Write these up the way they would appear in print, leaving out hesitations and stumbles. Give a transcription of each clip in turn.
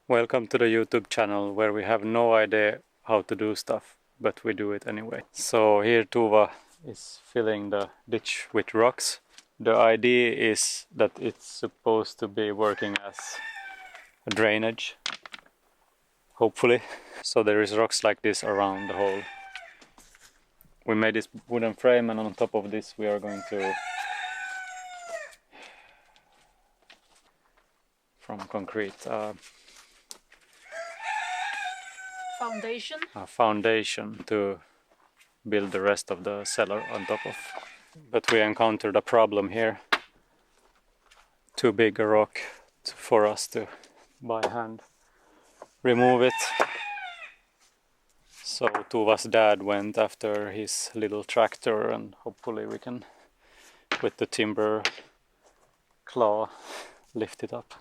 Welcome to the YouTube channel where we have no idea how to do stuff, but we do it anyway. So here Tuva is filling the ditch with rocks. The idea is that it's supposed to be working as a drainage, hopefully. So there is rocks like this around the hole. We made this wooden frame, and on top of this we are going to from concrete a foundation to build the rest of the cellar on top of. But we encountered a problem here. Too big a rock for us to by hand remove it. So Tuva's dad went after his little tractor, and hopefully we can, with the timber claw, lift it up.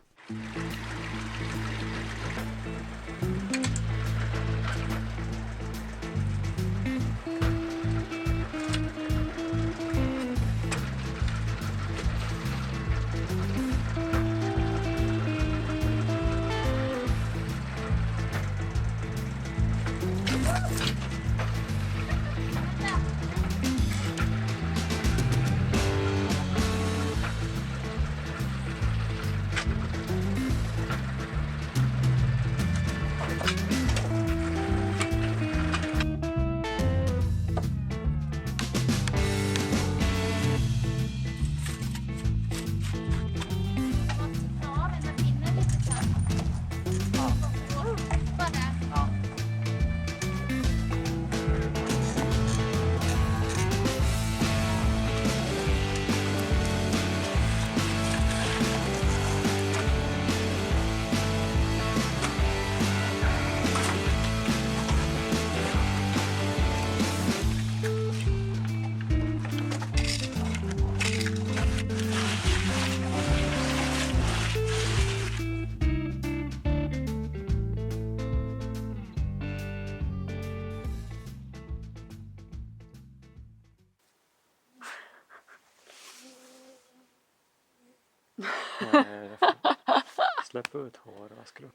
Släpp ut hår, vad ska du?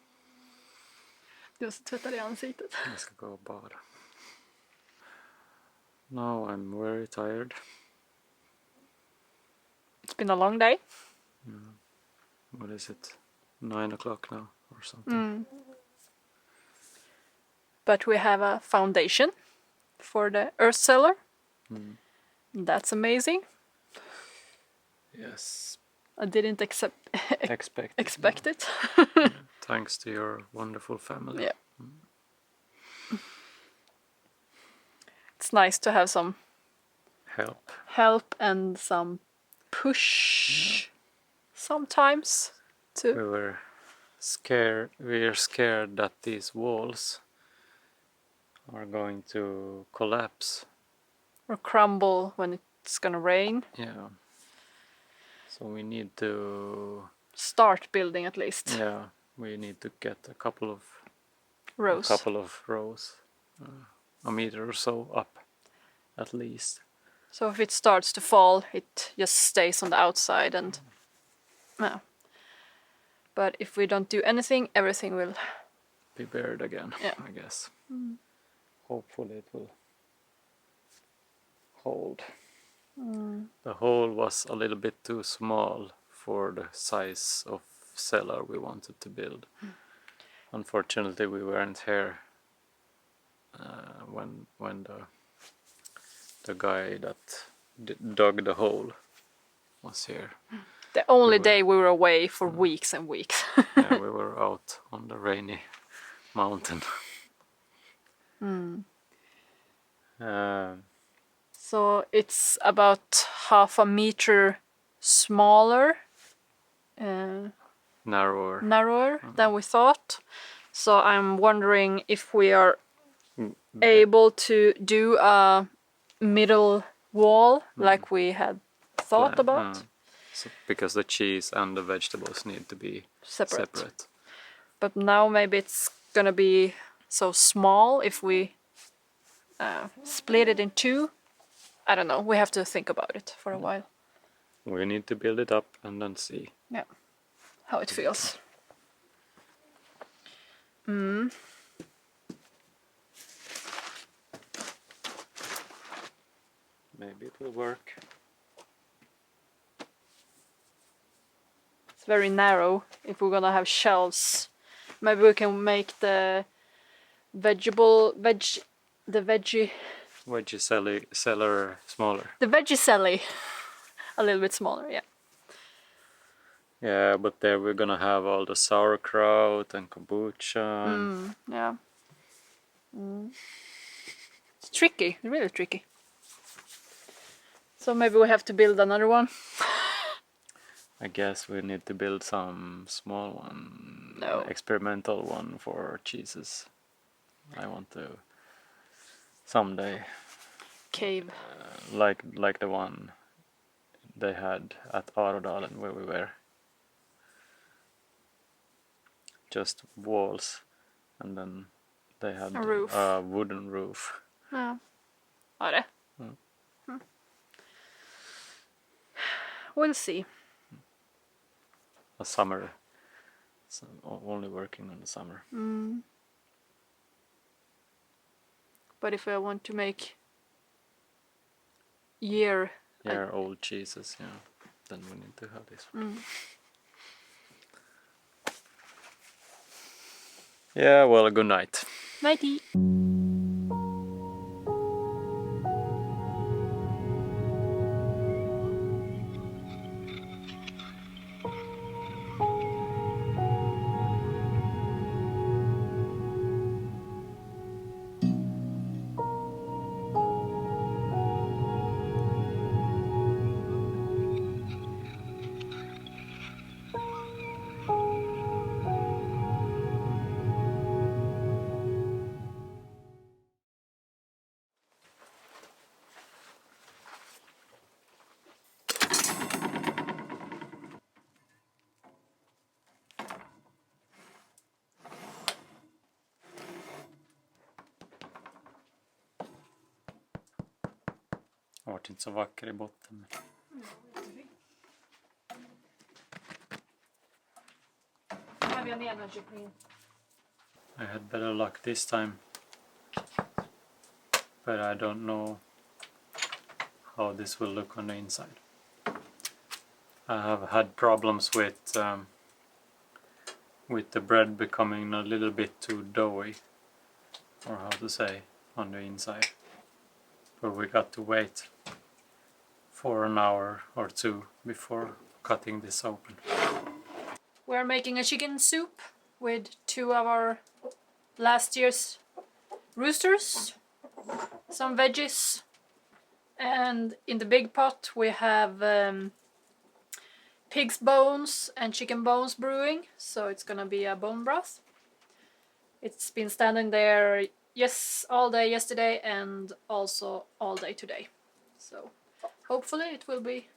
Du måste tvätta dig i ansiktet. Jag ska gå och bada. Now I'm very tired. It's been a long day. What is it? 9 o'clock now or something. But we have a foundation for the earth cellar. That's amazing. Yes. I didn't expect it. Thanks to your wonderful family. Yeah. It's nice to have some help and some push sometimes too. We are scared that these walls are going to collapse Or crumble when it's gonna rain. Yeah. So we need to start building at least. Yeah, we need to get a couple of rows, a meter or so up at least. So if it starts to fall, it just stays on the outside, and but if we don't do anything, everything will be buried again. Yeah. I guess. Hopefully it will hold. The hole was a little bit too small for the size of cellar we wanted to build. Unfortunately, we weren't here when the guy that dug the hole was here. The only day we were away for weeks and weeks. Yeah, we were out on the rainy mountain. So it's about half a meter smaller, narrower than we thought. So I'm wondering if we are able to do a middle wall like we had thought about. So because the cheese and the vegetables need to be separate. But now maybe it's gonna be so small if we split it in two. I don't know, we have to think about it for a while. We need to build it up and then see. Yeah, how it feels. Maybe it will work. It's very narrow if we're gonna have shelves. Maybe we can make the veggie Cellar smaller. the veggie celly a little bit smaller, yeah. Yeah, but there we're gonna have all the sauerkraut and kombucha. Yeah. It's tricky, really tricky. So maybe we have to build another one. I guess we need to build some small one, No. experimental one for cheeses. I want to someday, Cave. like the one they had at Arodalen where we were. Just walls, and then they had A roof. a wooden roof. Ja. Ja, det. We'll see. A summer, so only working in the summer. But if I want to make year-old cheeses, yeah, then we need to have this one. Yeah, well, good night. Nighty. Det vart inte så vacker i botten. I had better luck this time, but I don't know how this will look on the inside. I have had problems with the bread becoming a little bit too doughy, or how to say, on the inside. But we got to wait for an hour or two before cutting this open. We're making a chicken soup with 2 of our last year's roosters, some veggies, and in the big pot we have pig's bones and chicken bones brewing, so it's gonna be a bone broth. It's been standing there all day yesterday and also all day today, so hopefully it will be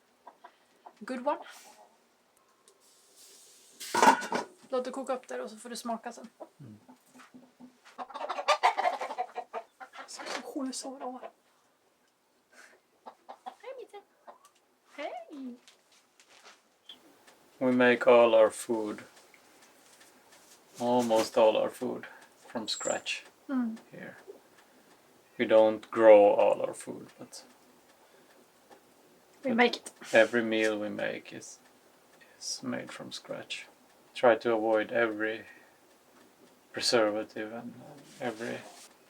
a good one. Låt det koka upp där och så får du smaka sen. Hej mitten. Hej. We make all our food, almost all our food, from scratch here. We don't grow all our food, but We make it. every meal we make is made from scratch. Try to avoid every preservative and every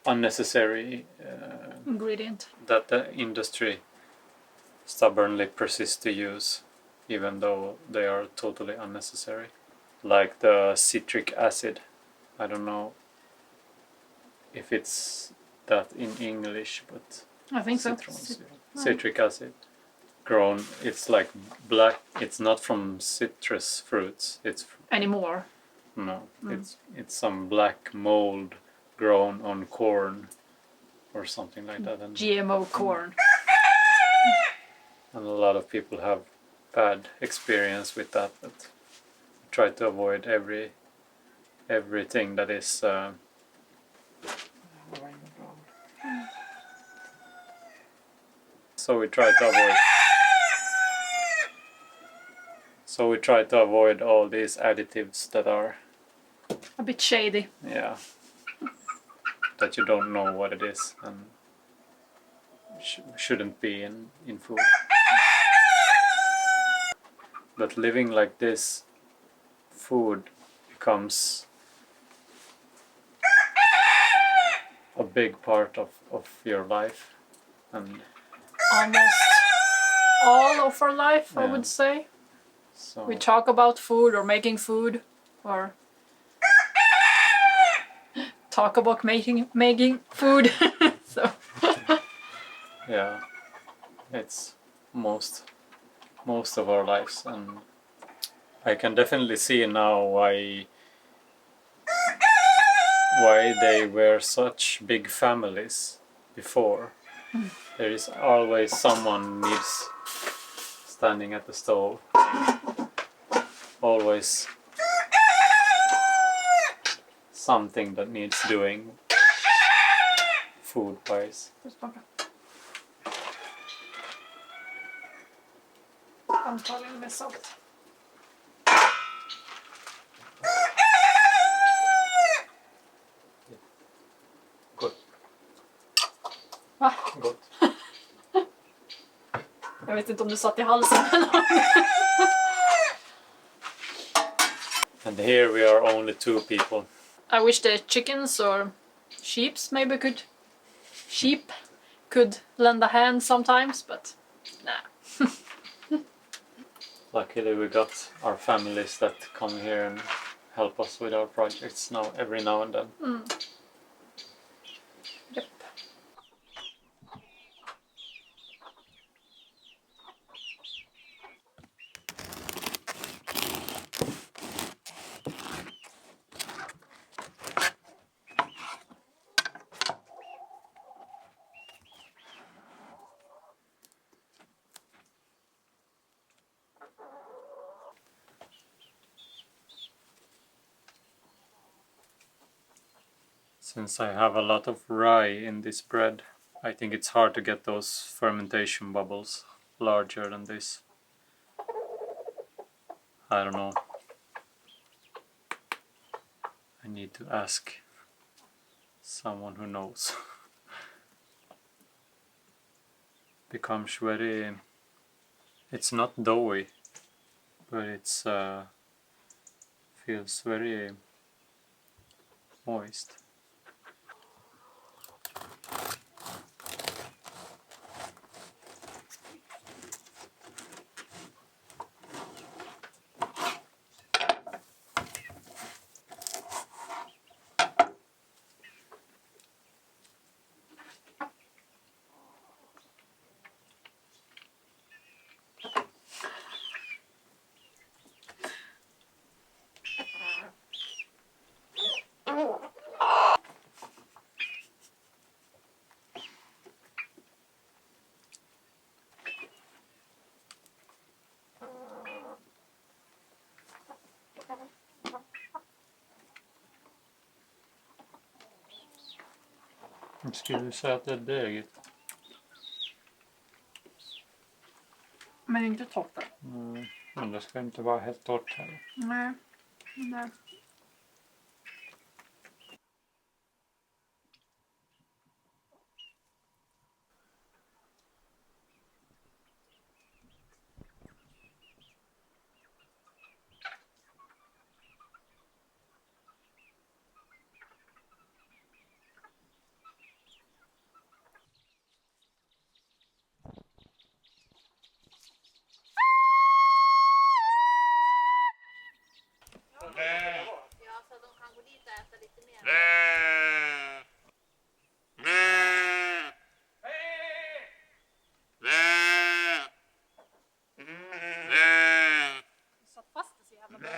unnecessary Ingredient. that the industry stubbornly persists to use, even though they are totally unnecessary. Like the citric acid. I don't know if it's that in English, but I think so. Citric acid. Grown, it's like black. It's not from citrus fruits. It's Anymore. no. It's some black mold grown on corn or something like that. And GMO corn. a lot of people have bad experience with that. But try to avoid everything that is. So we try to avoid all these additives that are A bit shady. yeah, that you don't know what it is and shouldn't be in food. But living like this, food becomes a big part of your life, and Almost all of our life, I Yeah. would say. so We talk about food or making food or talk about making food. So yeah, it's most of our lives, and I can definitely see now why they were such big families before. There is always someone needs standing at the stove. Always something that needs doing food wise. Antagligen med salt. Good. Va? Good. Jag vet inte om du satt i halsen eller något. And here we are only 2 people. I wish the chickens or sheep could lend a hand sometimes, but nah. Luckily we got our families that come here and help us with our projects every now and then. Yep. Since I have a lot of rye in this bread, I think it's hard to get those fermentation bubbles larger than this. I don't know. I need to ask someone who knows. Becomes very... It's not doughy, but it's feels very moist. Skulle du säga att det är degigt? Men inte torrt. Men det ska inte vara helt torrt heller. Nej. Nej. Satt fast det så jävla bra.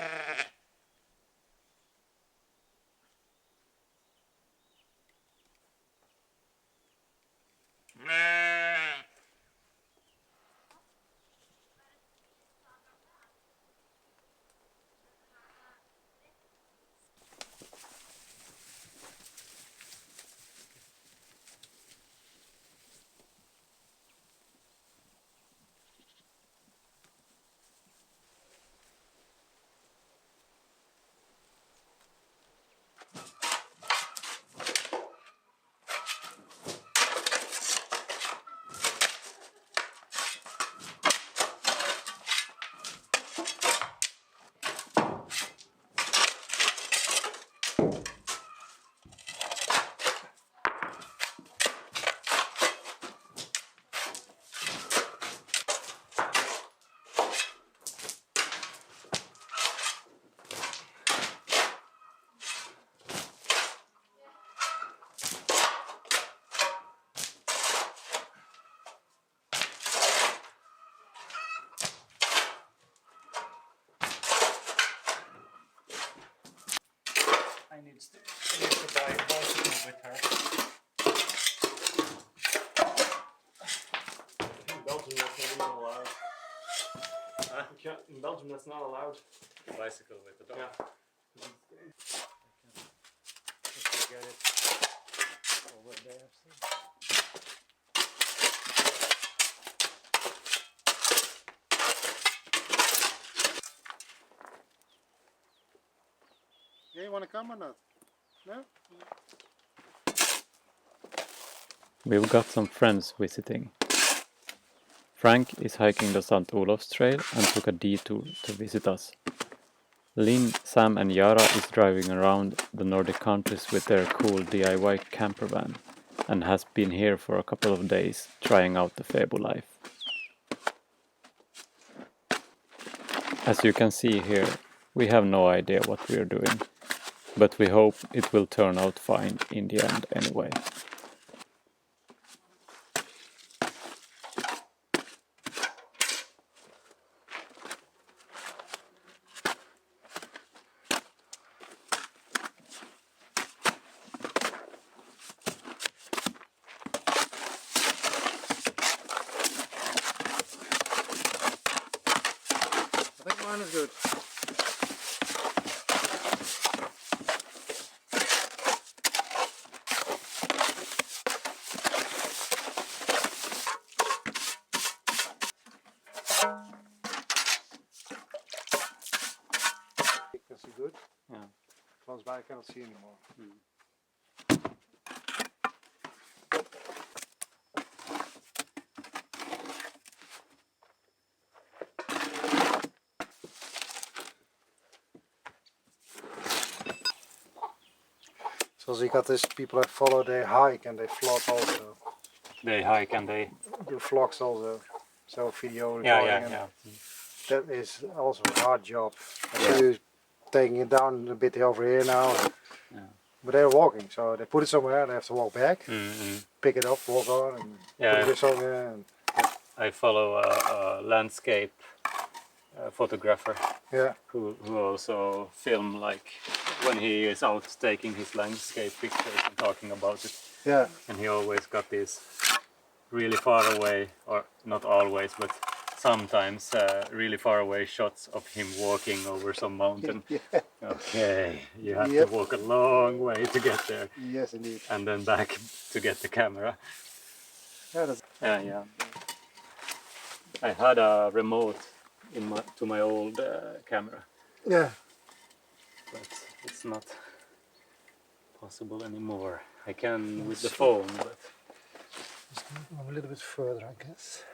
I need to buy a bicycle with her. In Belgium, that's not even allowed. In Belgium, that's not allowed. A bicycle with the dog. Yeah. If you get it over there. Yeah, you want to come or not? No? We've got some friends visiting. Frank is hiking the St. Olof's Trail and took a detour to visit us. Lynn, Sam and Yara is driving around the Nordic countries with their cool DIY camper van and has been here for a couple of days trying out the Febo life. As you can see here, we have no idea what we are doing, but we hope it will turn out fine in the end anyway. I think mine is good. You can see good. Yeah. Close by I cannot see anymore. So as you got this, people that follow, they hike and they vlog also. They hike and they... Do vlogs also. So video recording. Yeah. That is also a hard job. I see you taking it down a bit over here now. Yeah. But they're walking, so they put it somewhere and they have to walk back, pick it up, walk on, and put it somewhere. And I follow a landscape photographer who also film like when he is out taking his landscape pictures and talking about it. Yeah. And he always got these really far away, or not always, but sometimes really far away shots of him walking over some mountain. Yeah. Okay, you have to walk a long way to get there. Yes, indeed. And then back to get the camera. Yeah, that's Yeah. I had a remote in my old camera, yeah. but it's not possible anymore. I can with the phone, but Just go a little bit further, I guess.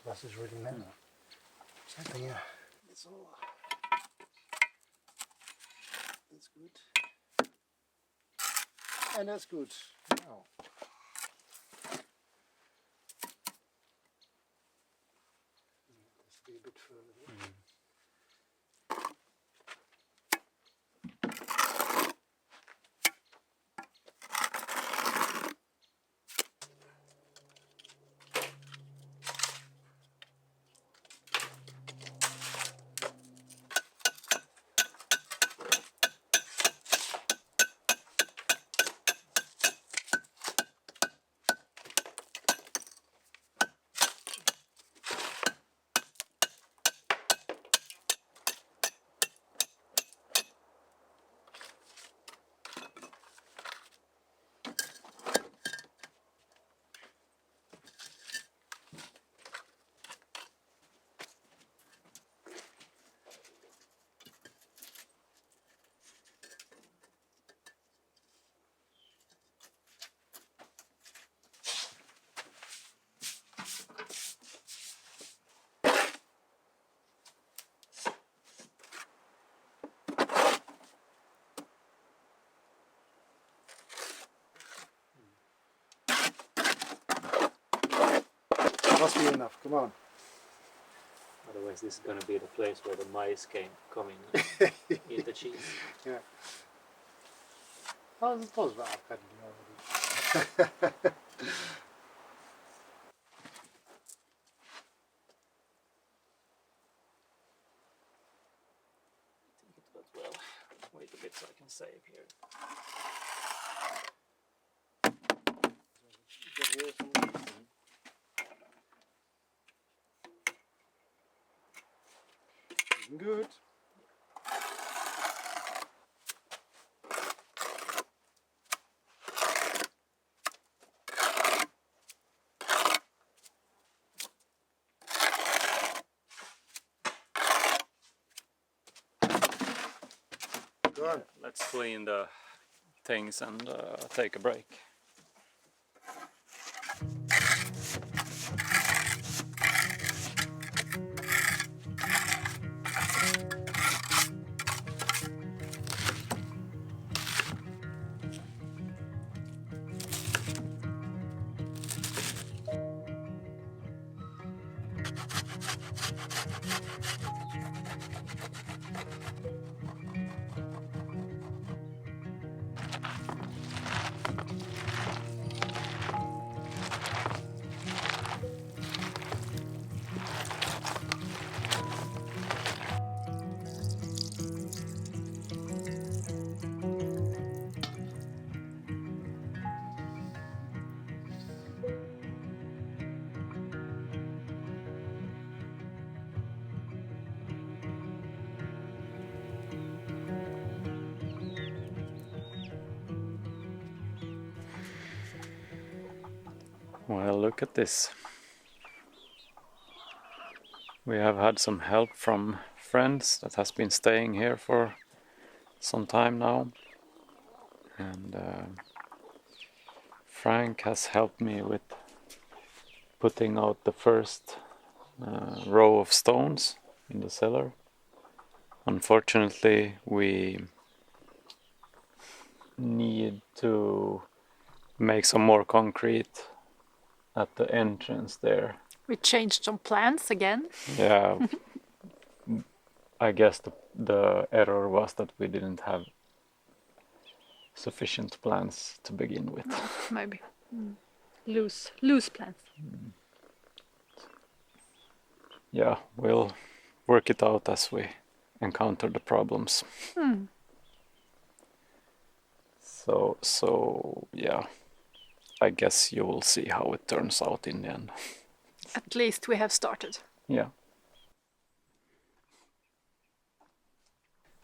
This is really narrow. Something, yeah. That's all. That's good. And that's good. Now. Let's be a bit further. Must be enough, come on. otherwise this is gonna be the place where the mice come in and eat the cheese. Yeah. Oh, dat was wel afgedaan. it so I can save here. Good. Good. Let's clean the things and take a break. Well, look at this. We have had some help from friends that has been staying here for some time now. And Frank has helped me with putting out the first row of stones in the cellar. Unfortunately, we need to make some more concrete at the entrance there. We changed some plans again. Yeah, I guess the error was that we didn't have sufficient plans to begin with. Maybe. Loose plans. Yeah, we'll work it out as we encounter the problems. So yeah, I guess you will see how it turns out in the end. At least we have started. Yeah.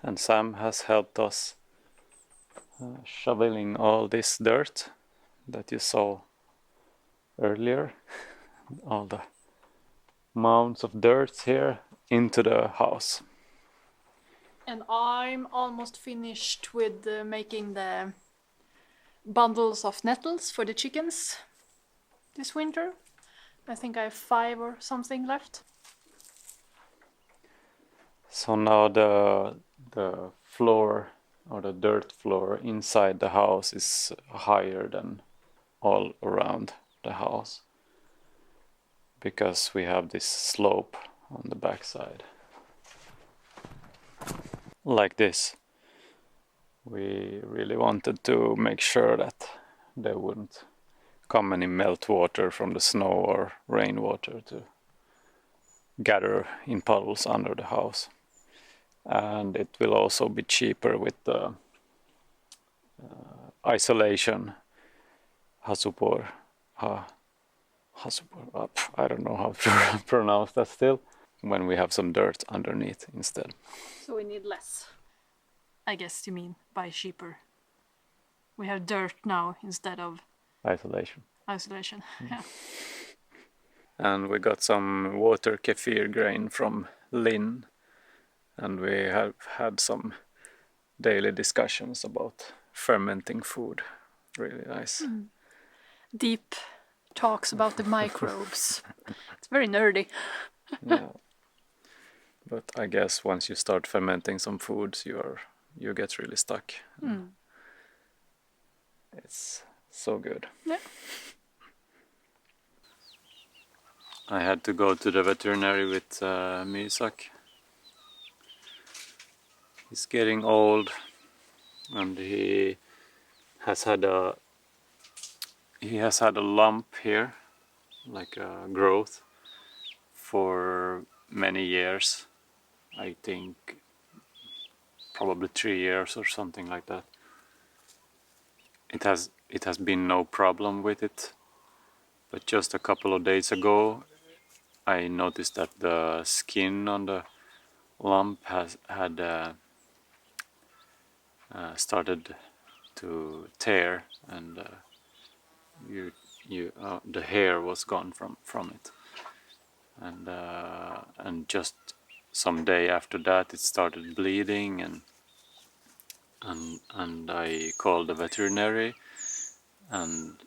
And Sam has helped us shoveling all this dirt that you saw earlier. All the mounds of dirt here into the house. And I'm almost finished with making the bundles of nettles for the chickens this winter. I think I have 5 or something left. So now the floor or the dirt floor inside the house is higher than all around the house because we have this slope on the backside. Like this. We really wanted to make sure that there wouldn't come any meltwater from the snow or rainwater to gather in puddles under the house. And it will also be cheaper with the isolation hasupor. I don't know how to pronounce that still. When we have some dirt underneath instead. So we need less. I guess you mean by cheaper. We have dirt now instead of Isolation. Yeah. And we got some water kefir grain from Lynn. And we have had some daily discussions about fermenting food. Really nice. Deep talks about the microbes. It's very nerdy. Yeah. But I guess once you start fermenting some foods, you get really stuck. It's so good. Yeah. I had to go to the veterinary with Misak. He's getting old, and he has had a lump here, like a growth, for many years. I think probably 3 years or something like that. It has been no problem with it, but just a couple of days ago I noticed that the skin on the lump had started to tear, and the hair was gone from it, and just some day after that it started bleeding, and I called the veterinary, and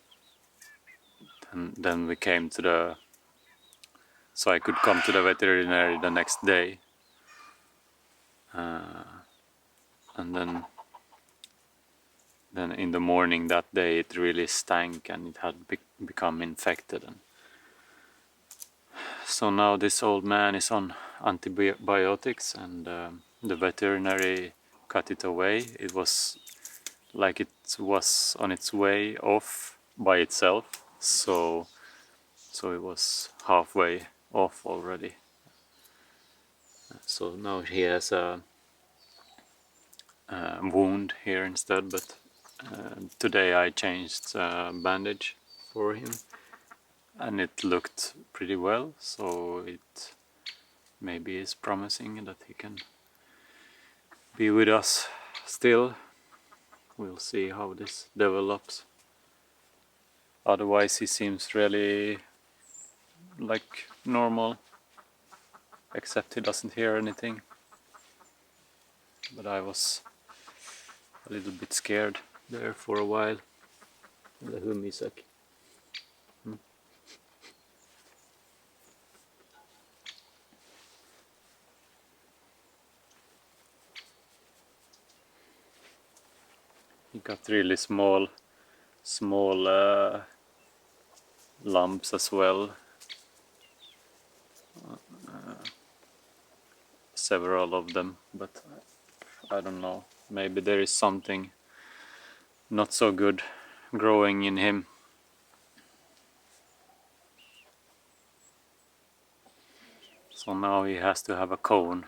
then we came to the, so I could come to the veterinary the next day, and then in the morning that day it really stank, and it had become infected, and so now this old man is on antibiotics, and the veterinary cut it away. It was like it was on its way off by itself, so it was halfway off already. So now he has a wound here instead, but today I changed bandage for him, and it looked pretty well, so it maybe is promising that he can be with us still. We'll see how this develops. Otherwise he seems really like normal, except he doesn't hear anything. But I was a little bit scared there for a while. He got really small lumps as well. Several of them, but I don't know. Maybe there is something not so good growing in him. So now he has to have a cone.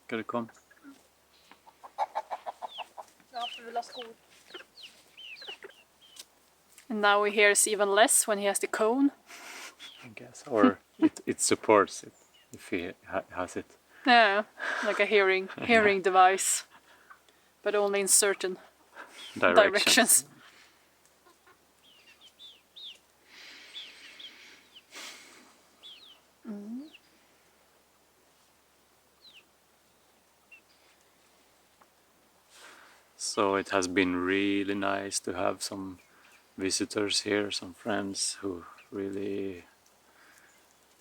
Ska du komma? And now he hears even less when he has the cone. I guess, or it supports it if he has it. Yeah, like a hearing device, but only in certain directions. So it has been really nice to have some visitors here, some friends who really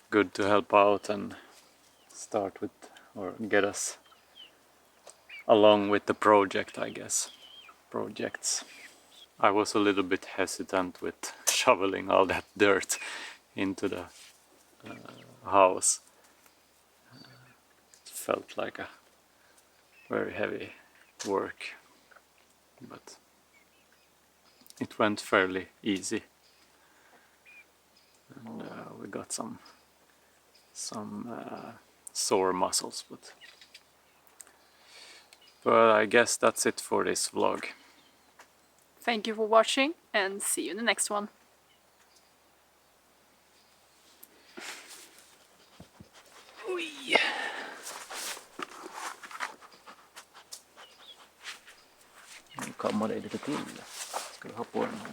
good to help out and start with, or get us along with the project, I guess. Projects. I was a little bit hesitant with shoveling all that dirt into the house. It felt like a very heavy work, but it went fairly easy, and we got some sore muscles, but I guess that's it for this vlog. Thank you for watching, and see you in the next one. Nu kammar dig lite till. Ska du ha på den här?